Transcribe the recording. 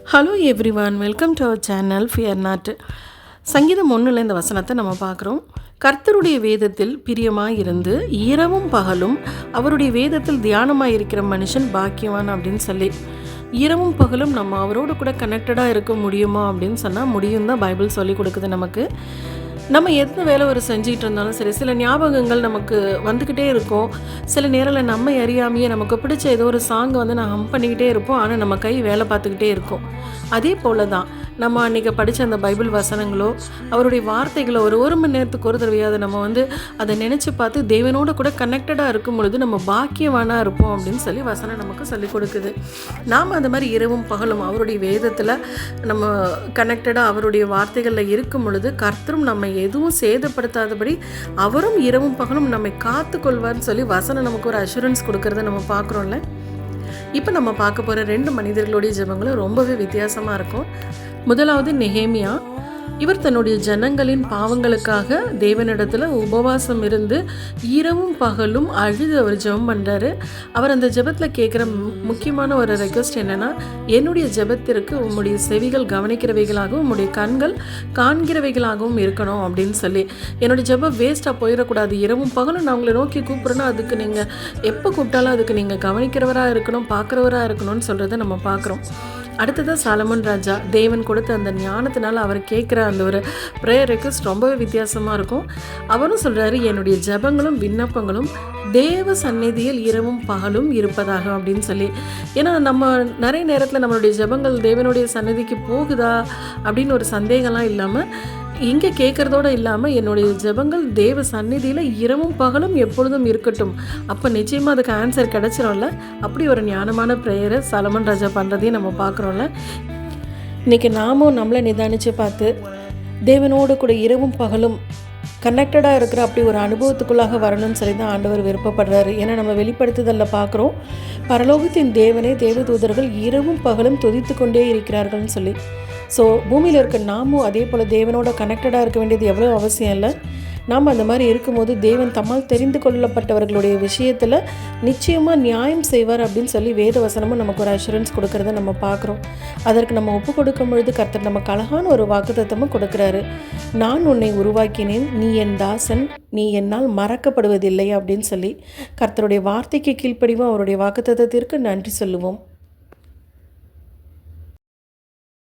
Hello everyone, welcome to our channel Fear Not. சங்கீதம் 1 இந்த வசனத்தை நம்ம பார்க்குறோம். கர்த்தருடைய வேதத்தில் பிரியமாக இருந்து இரவும் பகலும் அவருடைய வேதத்தில் தியானமாக இருக்கிற மனுஷன் பாக்கியவான் அப்படின்னு சொல்லி, இரவும் பகலும் நம்ம அவரோடு கூட கனெக்டடாக இருக்க முடியுமா அப்படின்னு சொன்னால் முடியும் தான் பைபிள் சொல்லி கொடுக்குது நமக்கு. நம்ம எந்த வேலை ஒரு செஞ்சிகிட்டு இருந்தாலும் சரி, சில ஞாபகங்கள் நமக்கு வந்துக்கிட்டே இருக்கும். சில நேரத்தில் நம்ம அறியாமையே நமக்கு பிடிச்ச ஏதோ ஒரு சாங்கை நான் ஹம் பண்ணிக்கிட்டே இருப்போம். ஆனால் நம்ம கை வேலை பார்த்துக்கிட்டே இருக்கும். அதே போல் தான் நம்ம அன்றைக்கி படித்த அந்த பைபிள் வசனங்களோ அவருடைய வார்த்தைகளோ ஒரு மணி நேரத்துக்கு ஒரு தடவையாவது நம்ம அதை நினச்சி பார்த்து தேவனோடு கூட கனெக்டடாக இருக்கும் பொழுது நம்ம பாக்கியவானாக இருப்போம் அப்படின்னு சொல்லி வசனம் நமக்கு சொல்லிக் கொடுக்குது. நாம் அந்த மாதிரி இரவும் பகலும் அவருடைய வேதத்தில் நம்ம கனெக்டடாக அவருடைய வார்த்தைகளில் இருக்கும் பொழுது கர்த்தரும் நம்ம எதுவும் சேதப்படுத்தாதபடி அவரும் இரவும் பகலும் நம்மை காத்து கொள்வார்னு சொல்லி வசனம் நமக்கு ஒரு அஷூரன்ஸ் கொடுக்கறத நம்ம பார்க்குறோம்ல. இப்போ நம்ம பார்க்க போகிற 2 மனிதர்களுடைய ஜெபங்களும் ரொம்பவே வித்தியாசமாக இருக்கும். முதலாவது நெகேமியா. இவர் தன்னுடைய ஜனங்களின் பாவங்களுக்காக தேவனிடத்தில் உபவாசம் இருந்து இரவும் பகலும் அழுது அவர் ஜெபம் பண்ணுறாரு. அவர் அந்த ஜெபத்தில் கேட்குற முக்கியமான ஒரு ரெக்வஸ்ட் என்னென்னா, என்னுடைய ஜெபத்திற்கு உம்முடைய செவிகள் கவனிக்கிறவைகளாகவும் உம்முடைய கண்கள் காண்கிறவைகளாகவும் இருக்கணும் அப்படின்னு சொல்லி. என்னுடைய ஜெபம் வேஸ்ட்டாக போயிடக்கூடாது. இரவும் பகலும் நான் உங்களை நோக்கி கூப்பிட்றேன்னா அதுக்கு நீங்கள் எப்போ கூப்பிட்டாலும் அதுக்கு நீங்கள் கவனிக்கிறவராக இருக்கணும், பார்க்குறவராக இருக்கணும்னு சொல்கிறத நம்ம பார்க்குறோம். அடுத்ததாக சாலமோன் ராஜா. தேவன் கொடுத்த அந்த ஞானத்தினால் அவர் கேட்குற அந்த ஒரு ப்ரேயர் ரெக்வெஸ்ட் ரொம்பவே வித்தியாசமாக இருக்கும். அவரும் சொல்கிறாரு, என்னுடைய ஜெபங்களும் விண்ணப்பங்களும் தேவ சந்நிதியில் இரவும் பகலும் இருப்பதாக அப்படின்னு சொல்லி. ஏன்னா நம்ம நிறைய நேரத்தில் நம்மளுடைய ஜெபங்கள் தேவனுடைய சந்நிதிக்கு போகுதா அப்படின்னு ஒரு சந்தேகம்லாம் இல்லாமல் இங்கே கேட்குறதோடு இல்லாமல் என்னுடைய ஜெபங்கள் தேவ சந்நிதியில் இரவும் பகலும் எப்பொழுதும் இருக்கட்டும், அப்போ நிச்சயமாக அதுக்கு ஆன்சர் கிடச்சிரோம்ல. அப்படி ஒரு ஞானமான ப்ரேயரை சாலமோன் ராஜா பண்ணுறதையும் நம்ம பார்க்குறோம்ல. இன்றைக்கி நாமும் நம்மளை நிதானித்து பார்த்து தேவனோடு கூட இரவும் பகலும் கனெக்டடாக இருக்கிற அப்படி ஒரு அனுபவத்துக்குள்ளாக வரணும்னு சொல்லி தான் ஆண்டவர் விருப்பப்படுறாரு. ஏன்னா நம்ம வெளிப்படுத்துதலில் பார்க்குறோம், பரலோகத்தின் தேவனை தேவதூதர்கள் இரவும் பகலும் துதித்து கொண்டே இருக்கிறார்கள்னு சொல்லி. ஸோ பூமியில் இருக்க நாமும் அதே போல் தேவனோட கனெக்டடாக இருக்க வேண்டியது எவ்வளோ அவசியம் இல்லை. நாம் அந்த மாதிரி இருக்கும்போது தேவன் தம்மால் தெரிந்து கொள்ளப்பட்டவர்களுடைய விஷயத்தில் நிச்சயமாக நியாயம் செய்வார் அப்படின்னு சொல்லி வேத வசனமும் நமக்கு ஒரு அஷூரன்ஸ் கொடுக்கறத நம்ம பார்க்குறோம். அதற்கு நம்ம ஒப்பு கொடுக்கும் பொழுது கர்த்தர் நமக்கு அழகான ஒரு வாக்குத்தத்தமும் கொடுக்குறாரு. நான் உன்னை உருவாக்கினேன், நீ என் தாசன், நீ என்னால் மறக்கப்படுவதில்லை அப்படின்னு சொல்லி. கர்த்தருடைய வார்த்தைக்கு கீழ்ப்படிவோம், அவருடைய வாக்குத்தத்தத்திற்கு நன்றி சொல்லுவோம்.